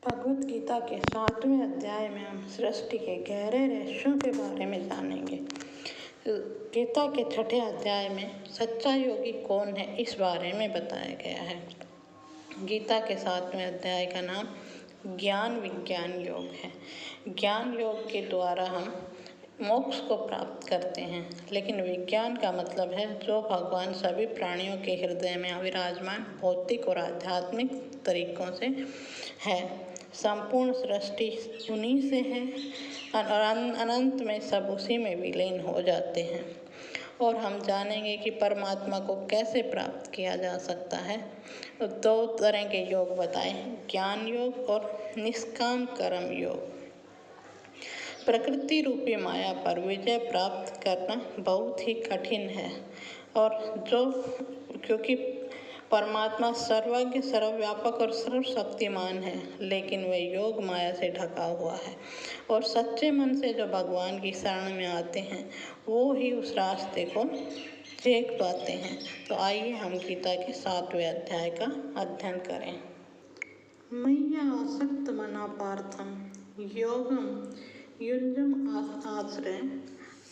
भगवत गीता के 7वें अध्याय में हम सृष्टि के गहरे रहस्यों के बारे में जानेंगे। गीता के 6ठे अध्याय में सच्चा योगी कौन है इस बारे में बताया गया है। गीता के 7वें अध्याय का नाम ज्ञान विज्ञान योग है। ज्ञान योग के द्वारा हम मोक्ष को प्राप्त करते हैं, लेकिन विज्ञान का मतलब है जो भगवान सभी प्राणियों के हृदय में विराजमान भौतिक और आध्यात्मिक तरीकों से है। संपूर्ण सृष्टि उन्हीं से है और अनंत में सब उसी में विलीन हो जाते हैं। और हम जानेंगे कि परमात्मा को कैसे प्राप्त किया जा सकता है। तो 2 तरह के योग बताए, ज्ञान योग और निष्काम कर्म योग। प्रकृति रूपी माया पर विजय प्राप्त करना बहुत ही कठिन है और क्योंकि परमात्मा सर्वज्ञ, सर्वव्यापक और सर्वशक्तिमान है, लेकिन वह योग माया से ढका हुआ है। और सच्चे मन से जो भगवान की शरण में आते हैं वो ही उस रास्ते को देख पाते हैं। तो आइए हम गीता के 7वें अध्याय का अध्ययन करें। मय्या आसक्त मना पार्थम योगम युञ्जम आश्रय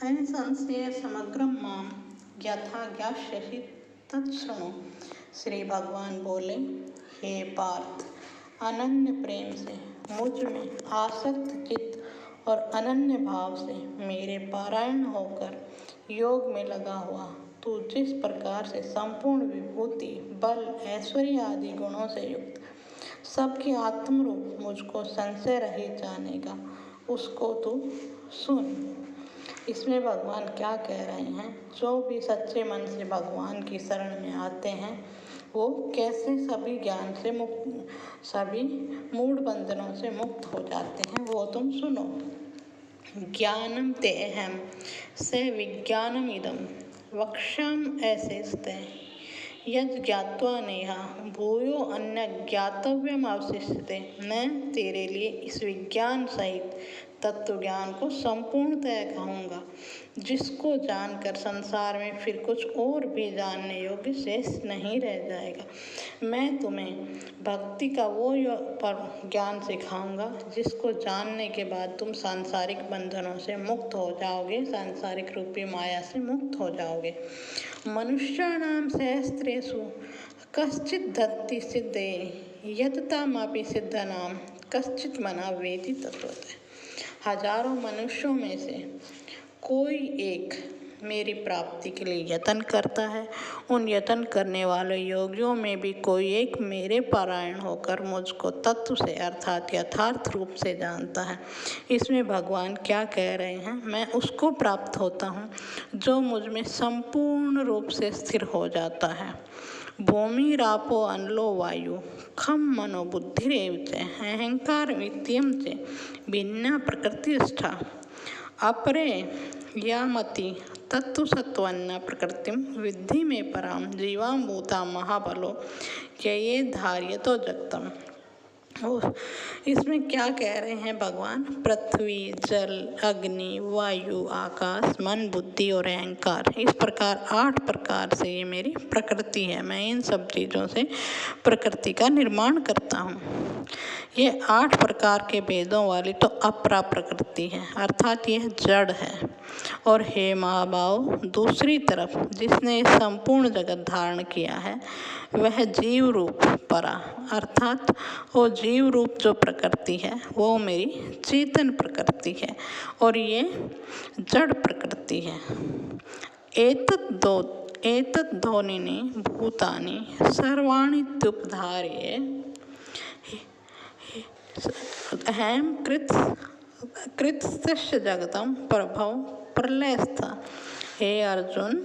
असंशय समग्रम माम यथा ज्ञास्यसि तत्शृणु। श्री भगवान बोले, हे पार्थ, अनन्य प्रेम से मुझ में आसक्त चित्त और अनन्य भाव से मेरे पारायण होकर योग में लगा हुआ तू जिस प्रकार से संपूर्ण विभूति, बल, ऐश्वर्य आदि गुणों से युक्त सबके आत्मरूप मुझको संशय रहित जानेगा, उसको तू सुन। इसमें भगवान क्या कह रहे हैं, जो भी सच्चे मन से भगवान की शरण में आते हैं वो कैसे सभी ज्ञान से मुक्त, सभी मूढ़ बंधनों से मुक्त हो जाते हैं, वो तुम सुनो। ज्ञानम तेहम से विज्ञानम इदम वक्ष्याम ऐसे यद ज्ञात्वा नेहा भूयो अन्य ज्ञातव्यम अवशिष्यते। मैं तेरे लिए इस विज्ञान सहित तत्व ज्ञान को संपूर्णतः कहूँगा, जिसको जानकर संसार में फिर कुछ और भी जानने योग्य शेष नहीं रह जाएगा। मैं तुम्हें भक्ति का वो पर ज्ञान सिखाऊंगा जिसको जानने के बाद तुम सांसारिक बंधनों से मुक्त हो जाओगे, सांसारिक रूपी माया से मुक्त हो जाओगे। मनुष्याणां सहस्रेषु कश्चित् दत्ति सिद्धे यततामपि सिद्धानां कश्चित् मना वेति तत्वतः। हजारों मनुष्यों में से कोई एक मेरी प्राप्ति के लिए यत्न करता है। उन यत्न करने वाले योगियों में भी कोई एक मेरे पारायण होकर मुझको तत्व से अर्थात यथार्थ रूप से जानता है। इसमें भगवान क्या कह रहे हैं, मैं उसको प्राप्त होता हूँ जो मुझ में संपूर्ण रूप से स्थिर हो जाता है। भूमि रापो अनलो वायु खम मनो बुद्धिरेव च अहंकार वित्तीयम च भिन्ना प्रकृतिष्ठा अपरे यामति तत्व सत्वन्न प्रकृतिम विद्धि में पराम जीवाम भूता महाबलो ये धार्यतो जगतम। इसमें क्या कह रहे हैं भगवान, पृथ्वी, जल, अग्नि, वायु, आकाश, मन, बुद्धि और अहंकार, इस प्रकार 8 प्रकार से ये मेरी प्रकृति है। मैं इन सब चीज़ों से प्रकृति का निर्माण करता हूँ। ये 8 प्रकार के भेदों वाली तो अपरा प्रकृति है, अर्थात यह जड़ है। और हे महाभाव, दूसरी तरफ जिसने संपूर्ण जगत धारण किया है वह जीव रूप परा, अर्थात वो जीव रूप जो प्रकृति है वो मेरी चेतन प्रकृति है और ये जड़ प्रकृति है। एतत् ध्वनिनि भूतानि सर्वाणि त्युपधार्य अहम कृतस्य जगतम प्रभव प्रलयस्था। हे अर्जुन,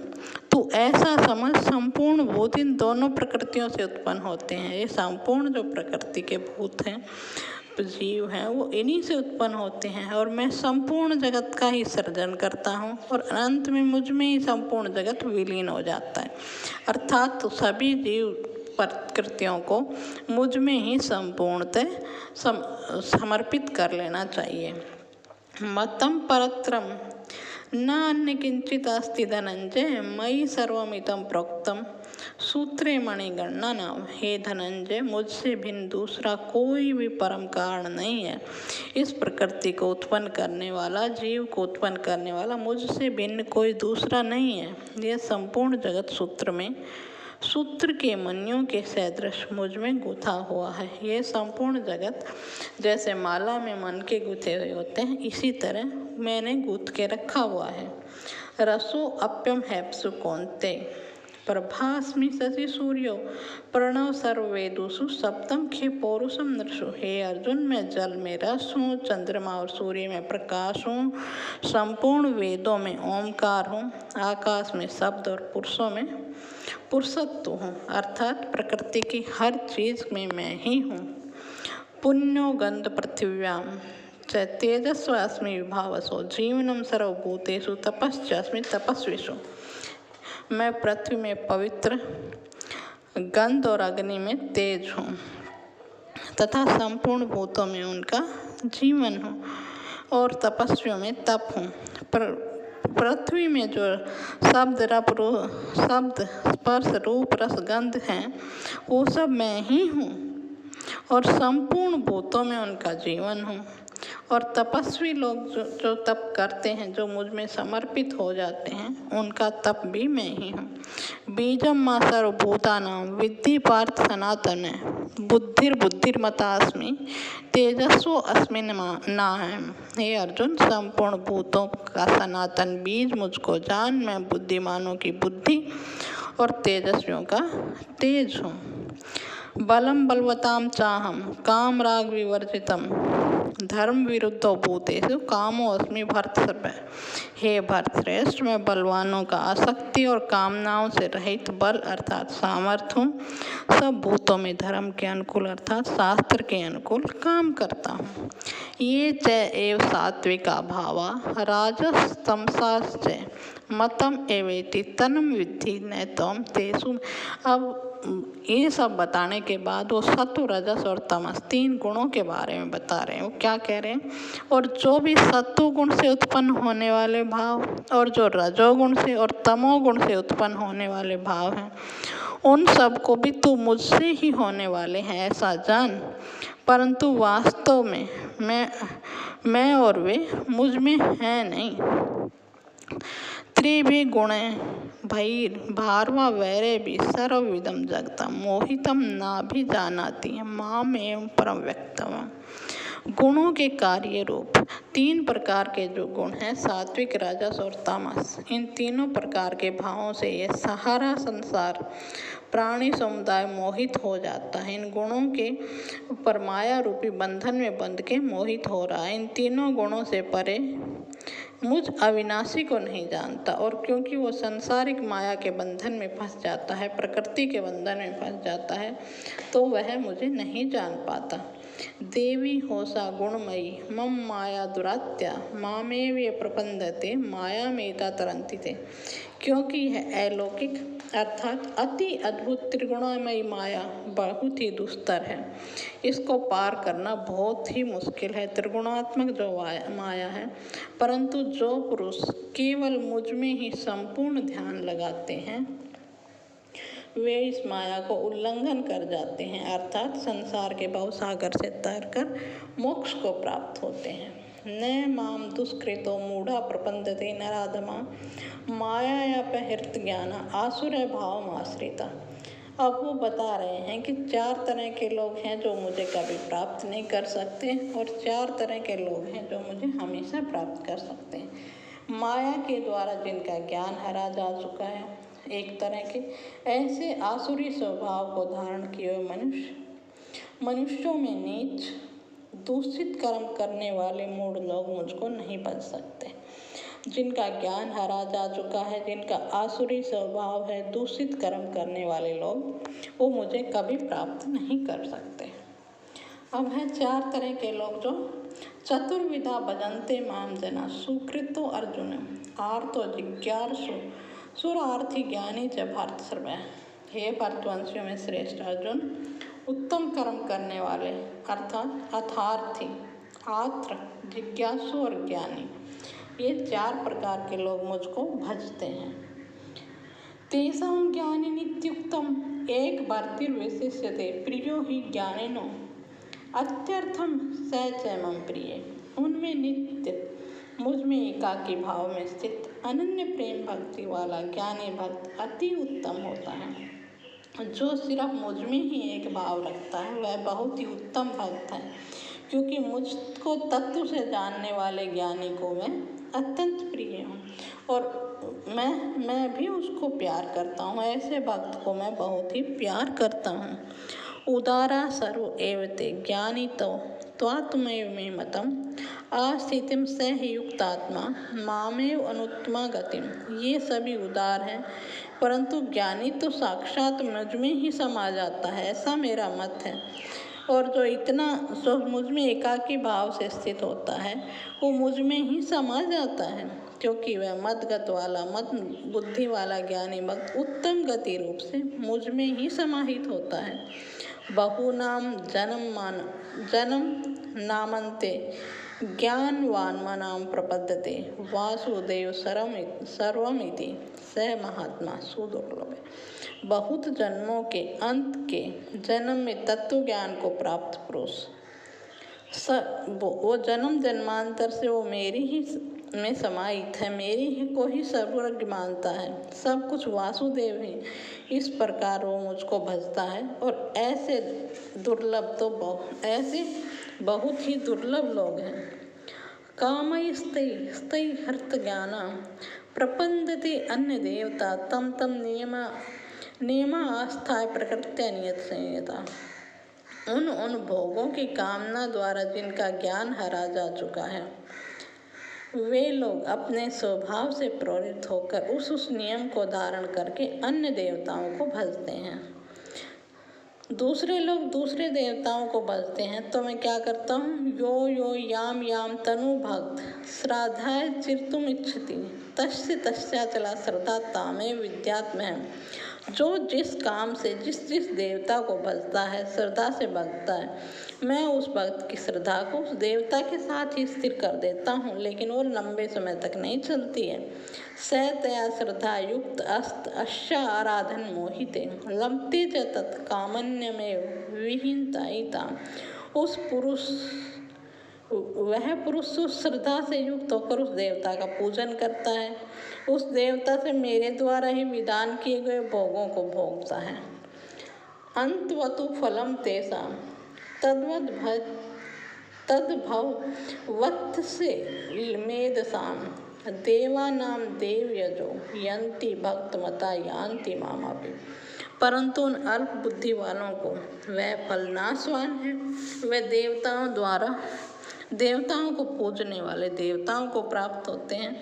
तू ऐसा समझ संपूर्ण भूत इन दोनों प्रकृतियों से उत्पन्न होते हैं। ये संपूर्ण जो प्रकृति के भूत हैं, जीव हैं, वो इन्हीं से उत्पन्न होते हैं और मैं संपूर्ण जगत का ही सृजन करता हूँ और अंत में मुझ में ही संपूर्ण जगत विलीन हो जाता है। अर्थात तो सभी जीव प्रकृतियों को मुझ में ही संपूर्णतः समर्पित कर लेना चाहिए। मतम परत्रम न अन्य किंचित अस्ति धनंजय मयि सर्वमिदं प्रोक्तम सूत्रे मणिगणना नाम। हे धनंजय, मुझसे भिन्न दूसरा कोई भी परम कारण नहीं है। इस प्रकृति को उत्पन्न करने वाला, जीव को उत्पन्न करने वाला मुझसे भिन्न कोई दूसरा नहीं है। यह संपूर्ण जगत सूत्र के मणियों के सदृश मुझ में गुथा हुआ है। यह संपूर्ण जगत जैसे माला में मन के गुथे हुए होते हैं, इसी तरह मैंने गूंथ के रखा हुआ है। रसो अप्यम हैप्सु कौन्ते, प्रभास्मि शशि सूर्यो, प्रणव सर्ववेदुषु सप्तम खे पौरुषम नृषु। हे अर्जुन, मैं जल में रस हूँ, चंद्रमा और सूर्य में प्रकाश हूँ, संपूर्ण वेदों में ओमकार हूँ, आकाश में शब्द और पुरुषों में पुरुषत्व हूँ, अर्थात प्रकृति की हर चीज में मैं ही हूँ। पुण्यो गंध पृथिव्याम च तेजस्व अस्मि विभावसो, जीवनम सर्वभूतेषु तपश्च अस्मि तपस्विषु। मैं पृथ्वी में पवित्र, गंध और अग्नि में तेज हूँ तथा संपूर्ण भूतों में उनका जीवन हूँ और तपस्वियों में तप हूँ। पृथ्वी में जो शब्द स्पर्श रूप रस गंध हैं, वो सब मैं ही हूँ और संपूर्ण भूतों में उनका जीवन हूँ। और तपस्वी लोग जो तप करते हैं, जो मुझ में समर्पित हो जाते हैं, उनका तप भी मैं ही हूँ। बीजम मां सर्वभूतानां विद्धि पार्थ सनातन, बुद्धिर्मतास्मि तेजस्व अस्मिन् नाहम्। हे अर्जुन, संपूर्ण भूतों का सनातन बीज मुझको जान, मैं बुद्धिमानों की बुद्धि और तेजस्वियों का तेज हूँ। बलम बलवताम चाहम काम राग विवर्जितम, धर्म विरुद्धो भूतेषु कामो अस्मि भर्तृ। हे भर्तृश्रेष्ठ, मैं बलवानों का आसक्ति और कामनाओं से रहित बल अर्थात सामर्थ्य हूँ। सब भूतों में धर्म के अनुकूल अर्थात शास्त्र के अनुकूल काम करता हूँ। ये च एव सात्विका भावा राजस तमसाश्च मतम एवेति तन्म विद्धि नैतम तेसु। अब ये सब बताने के बाद वो सत्व, रजस और तमस 3 गुणों के बारे में बता रहे हैं। वो क्या कह रहे हैं? और जो भी सत्व गुण से उत्पन्न होने वाले भाव और जो रजोगुण से और तमोगुण से उत्पन्न होने वाले भाव हैं, उन सब को भी तू मुझसे ही होने वाले हैं ऐसा जान, परंतु वास्तव में मैं और वे मुझ में है नहीं। त्रिभि गुणे भार्वा वैरे भी सर्वविदम जगतम मोहितम नाभिजानाति माम एवं परम व्यक्तम। गुणों के कार्य रूप 3 प्रकार के जो गुण हैं, सात्विक, राजस और तामस, इन तीनों प्रकार के भावों से ये सारा संसार प्राणी समुदाय मोहित हो जाता है। इन गुणों के परमाया रूपी बंधन में बंध के मोहित हो रहा है। इन तीनों गुणों से परे मुझ अविनाशी को नहीं जानता, और क्योंकि वो सांसारिक माया के बंधन में फंस जाता है, प्रकृति के बंधन में फंस जाता है, तो वह मुझे नहीं जान पाता। देवी होसा गुणमयी मम माया दुरात्या मामेव ये प्रपंदते माया मेता तरंतिते। क्योंकि यह अलौकिक अर्थात अति अद्भुत त्रिगुणमयी माया बहुत ही दुस्तर है, इसको पार करना बहुत ही मुश्किल है। त्रिगुणात्मक जो माया है, परंतु जो पुरुष केवल मुझ में ही संपूर्ण ध्यान लगाते हैं, वे इस माया को उल्लंघन कर जाते हैं, अर्थात संसार के भवसागर से तैरकर मोक्ष को प्राप्त होते हैं। न माम दुष्कृतो मूढ़ा प्रपंदते नराधमा माया अपहृत ज्ञान आसुर भाव आश्रिता। अब वो बता रहे हैं कि 4 तरह के लोग हैं जो मुझे कभी प्राप्त नहीं कर सकते, और 4 तरह के लोग हैं जो मुझे हमेशा प्राप्त कर सकते हैं। माया के द्वारा जिनका ज्ञान हरा जा चुका है, एक तरह के ऐसे आसुरी स्वभाव को धारण किए हुए मनुष्यों में नीच दूषित कर्म करने वाले मूढ़ लोग मुझको नहीं बच सकते। जिनका ज्ञान हरा जा चुका है, जिनका आसुरी स्वभाव है, दूषित कर्म करने वाले लोग, वो मुझे कभी प्राप्त नहीं कर सकते। अब है 4 तरह के लोग जो चतुर्विधा भजन्ते माम जना सुकृतो अर्जुन आर्तो जिज्ञासु सुरार्थी ज्ञानी च भर्तृ। हे भरतवंशियों में श्रेष्ठ अर्जुन, उत्तम कर्म करने वाले अर्थात अर्थार्थी, आत्र, जिज्ञासु और ज्ञानी, ये 4 प्रकार के लोग मुझको भजते हैं। तेषां ज्ञाने नित्युक्तम् एक भर्तिर्विशिष्यते प्रियो हि ज्ञानिनो अत्यर्थम स च मम प्रिय। उनमें नित्य मुझ में एकाकी भाव में स्थित अनन्य प्रेम भक्ति वाला ज्ञानी भक्त अति उत्तम होता है। जो सिर्फ मुझ में ही एक भाव रखता है वह बहुत ही उत्तम भक्त है, क्योंकि मुझको तत्व से जानने वाले ज्ञानी को मैं अत्यंत प्रिय हूँ और मैं भी उसको प्यार करता हूँ। ऐसे भक्त को मैं बहुत ही प्यार करता हूँ। उदारा सर्व एवते ज्ञानी तो त्वात्मैव मे मतम आस्थितिम स ही युक्तात्मा मामेव अनुत्तमा गतिम। ये सभी उदार हैं, परंतु ज्ञानी तो साक्षात मुझ में ही समा जाता है, ऐसा मेरा मत है। और जो मुझ में एकाकी भाव से स्थित होता है वो मुझ में ही समा जाता है, क्योंकि वह मदगत वाला मद बुद्धि वाला ज्ञानी भक्त उत्तम गति रूप से मुझ में ही समाहित होता है। बहुनाम जन्म नामन्ते ज्ञानवान्मनां प्रपद्यते वासुदेव सर्वमिति स महात्मा सुदुर्लभ। बहुत जन्मों के अंत के जन्म में तत्व ज्ञान को प्राप्त पुरुष वो जन्म जन्मांतर से वो मेरी ही में समाहित है, मेरी ही को ही सर्वज्ञ मानता है, सब कुछ वासुदेव ही। इस प्रकार वो मुझको भजता है। और ऐसे बहुत ही दुर्लभ लोग हैं। कामय स्तै हर्त ज्ञाना प्रपंदते अन्य देवता तम तम नियमा आस्थाय प्रकृत्या नियत संयता। उन भोगों की कामना द्वारा जिनका ज्ञान हरा जा चुका है, वे लोग अपने स्वभाव से प्रेरित होकर उस नियम को धारण करके अन्य देवताओं को भजते हैं। दूसरे लोग दूसरे देवताओं को भजते हैं, तो मैं क्या करता हूँ? यो याम याम तनु भक्त श्राद्धाय चिरतुम इच्छति तस्य तस्याचला श्रद्धा तामे विद्यात्महम्। जो जिस काम से जिस देवता को भजता है, श्रद्धा से भजता है, मैं उस भक्त की श्रद्धा को उस देवता के साथ ही स्थिर कर देता हूँ, लेकिन वो लंबे समय तक नहीं चलती है। सतया श्रद्धा युक्त अश्या आराधन मोहिते लभते च तत्कामन्यमेव विहीनतायिता। वह पुरुष उस श्रद्धा से युक्त होकर उस देवता का पूजन करता है, उस देवता से मेरे द्वारा ही विधान किए गए भोगों को भोगता है। अंतवतु फलम तेषां तद्भवत् से मेधसाम देवानां देवयजो यन्ति भक्तमता यान्ति मामापि। परंतु उन अल्प बुद्धि वालों को वह फल नाशवान है। वह देवताओं को पूजने वाले देवताओं को प्राप्त होते हैं,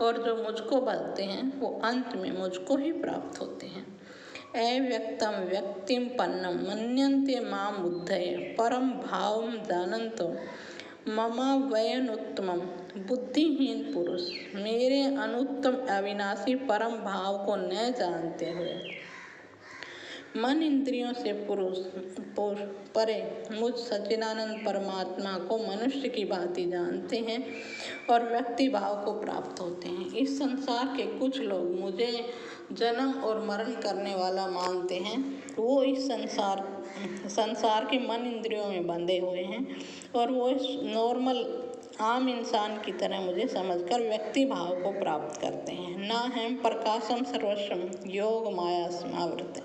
और जो मुझको भजते हैं वो अंत में मुझको ही प्राप्त होते हैं। अव्यक्तम व्यक्तिम पन्नम मन्यन्ते माम बुद्धये परम भावम जानन्तो ममा वयनुत्तमम। बुद्धिहीन पुरुष मेरे अनुत्तम अविनाशी परम भाव को न जानते हुए मन इंद्रियों से परे मुझ सच्चिदानंद परमात्मा को मनुष्य की भांति जानते हैं और व्यक्ति भाव को प्राप्त होते हैं। इस संसार के कुछ लोग मुझे जन्म और मरण करने वाला मानते हैं। वो इस संसार के मन इंद्रियों में बंधे हुए हैं और वो इस नॉर्मल आम इंसान की तरह मुझे समझकर व्यक्ति भाव को प्राप्त करते हैं। ना हम प्रकाशम सर्वस्वम योग माया स्मावृत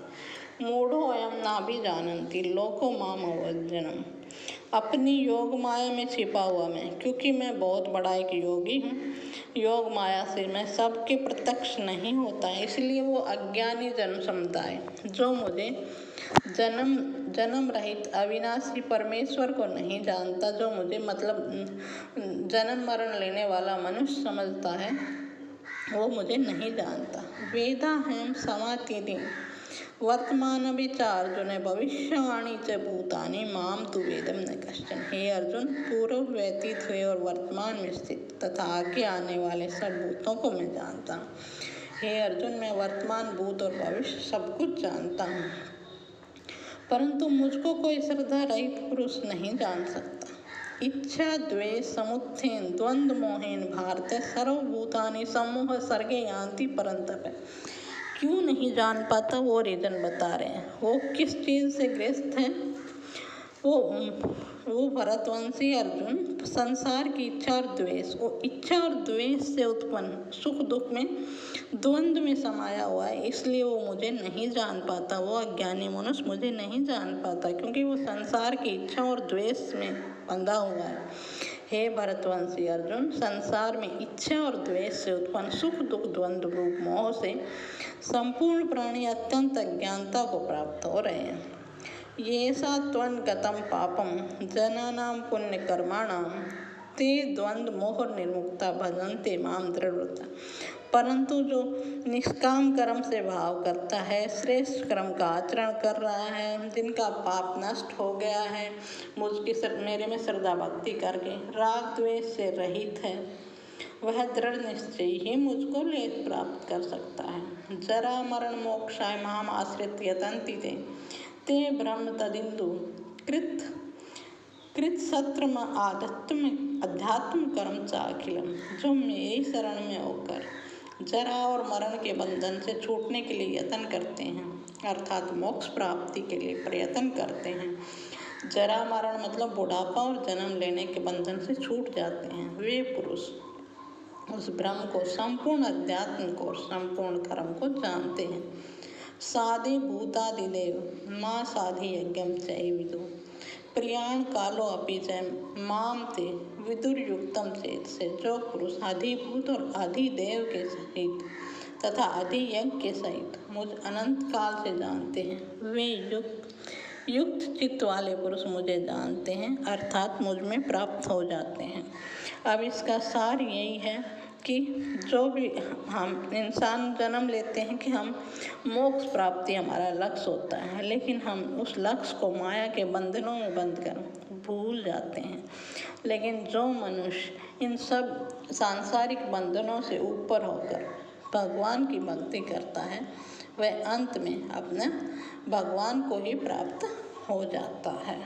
मूढ़ो अयम ना भी जानती लोको माम अवज्जनम। अपनी योग माया में छिपा हुआ मैं, क्योंकि मैं बहुत बड़ा एक योगी हूँ, योग माया से मैं सबके प्रत्यक्ष नहीं होता है, इसलिए वो अज्ञानी जन समुदाय जो मुझे जन्म रहित अविनाशी परमेश्वर को नहीं जानता, जो मुझे मतलब जन्म मरण लेने वाला मनुष्य समझता है, वो मुझे नहीं जानता। वेदा हम समातिनि वर्तमान विचार अर्जुन भविष्यवाणी च भूतानि माम तु वेदम न कश्चन। हे अर्जुन, पूर्व व्यतीत हुए और वर्तमान में स्थित तथा आगे आने वाले सब भूतों को मैं जानता हूँ। हे अर्जुन, मैं वर्तमान भूत और भविष्य सब कुछ जानता हूँ, परंतु मुझको कोई श्रद्धा रहित पुरुष नहीं जान सकता। इच्छा द्वेष समुत्थेन द्वंद्व मोहेन भारत सर्वभूतानि समूह सर्गे यान्ति परंतप। क्यों नहीं जान पाता वो रीज़न बता रहे हैं। वो किस चीज़ से ग्रस्त है? वो भरतवंशी अर्जुन संसार की इच्छा और द्वेष, वो इच्छा और द्वेष से उत्पन्न सुख दुख में द्वंद्व में समाया हुआ है, इसलिए वो मुझे नहीं जान पाता। वो अज्ञानी मनुष्य मुझे नहीं जान पाता क्योंकि वो संसार की इच्छा और द्वेष में बंधा हुआ है। हे भरतवंशी अर्जुन, संसार में इच्छा और द्वेष से उत्पन्न सुख दुख द्वंद्व रूप मोह से संपूर्ण प्राणी अत्यंत अज्ञानता को प्राप्त हो रहे हैं। ये सा त्वं गतम पापम जनानां पुण्य कर्माणाम ते द्वंद्व मोह निर्मुक्ता भजन्ते माम दृढ़ता। परंतु जो निष्काम कर्म से भाव करता है, श्रेष्ठ कर्म का आचरण कर रहा है, जिनका पाप नष्ट हो गया है, मेरे में श्रद्धा भक्ति करके राग द्वेष से रहित है, वह दृढ़ निश्चय ही मुझको ले प्राप्त कर सकता है। जरा मरण मोक्षाय माम आश्रित यतन्ति ते ब्रह्म तदिंदु कृत सत्र में अध्यात्म कर्म चा अखिलम। जो मेरी शरण में होकर जरा और मरण के बंधन से छूटने के लिए यत्न करते हैं, अर्थात मोक्ष प्राप्ति के लिए प्रयत्न करते हैं। जरा मरण मतलब बुढ़ापा और जन्म लेने के बंधन से छूट जाते हैं, वे पुरुष उस ब्रह्म को, संपूर्ण अध्यात्म को, संपूर्ण कर्म को जानते हैं। साधि भूतादिदेव माँ साधि यज्ञम चै विदु प्रियाण कालो अपि च माम ते विदुर्युक्तम चेत से। जो पुरुष अधिभूत और अधिदेव के सहित तथा अधियज्ञ के सहित मुझ अनंत काल से जानते हैं, वे युक्त चित्त वाले पुरुष मुझे जानते हैं, अर्थात मुझ में प्राप्त हो जाते हैं। अब इसका सार यही है कि जो भी हम इंसान जन्म लेते हैं कि हम मोक्ष प्राप्ति हमारा लक्ष्य होता है, लेकिन हम उस लक्ष्य को माया के बंधनों में बंध कर भूल जाते हैं। लेकिन जो मनुष्य इन सब सांसारिक बंधनों से ऊपर होकर भगवान की भक्ति करता है, वह अंत में अपने भगवान को ही प्राप्त हो जाता है।